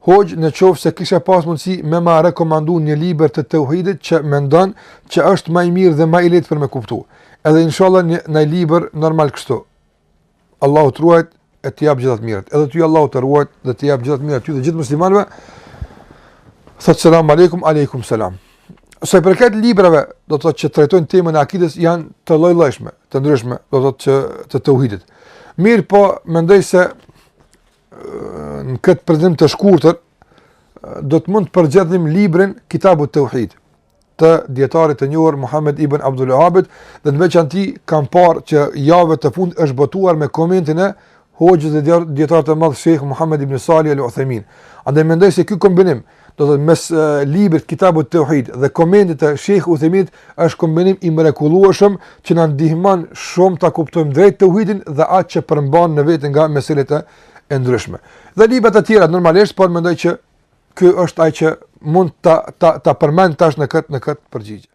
Hoxh, në qoftë se kisha pas mundësi me ma rekomandu një libër të tauhidit që mendon që është më i mirë dhe më i lehtë për me kuptu. Edhe inshallah në libër normal kështu. Allahu të ruajt e të jap gjithat mirët. Edhe ty Allahu të ruajt dhe të jap gjithat mirët ty dhe gjithë muslimanëve. Thot selam aleikum, aleikum selam. Sa i përket librave, do të thotë që trajtojnë temën e akides janë të lloj-llojshme, të ndryshme, do të thotë që të tauhidit. Mirë, po mendoj se në këtë prezantim të shkurtër do të mund të përgjithësim librin Kitabut Tauhid të dietarit të njohur Muhammed ibn Abdul Wahhabit, dhe në veçantë kam parë që javë të fundit është botuar me komentin e hoxhës dhe dietarit të madh Sheikh Muhammed ibn Salih al-Uthaymin. Andaj mendoj se ky kombinim, do të thotë mes librit Kitabut Tauhid dhe komentit të Sheikh Uthayminit është kombinim i mrekullueshëm që na ndihmon shumë ta kuptojmë drejt tauhidin dhe atë që përmban në vetë nga meselet e ndryshme. Dhe librat e tjera normalisht, por mendoj që ky është ai që mund ta përmend tash në këtë përgjigje.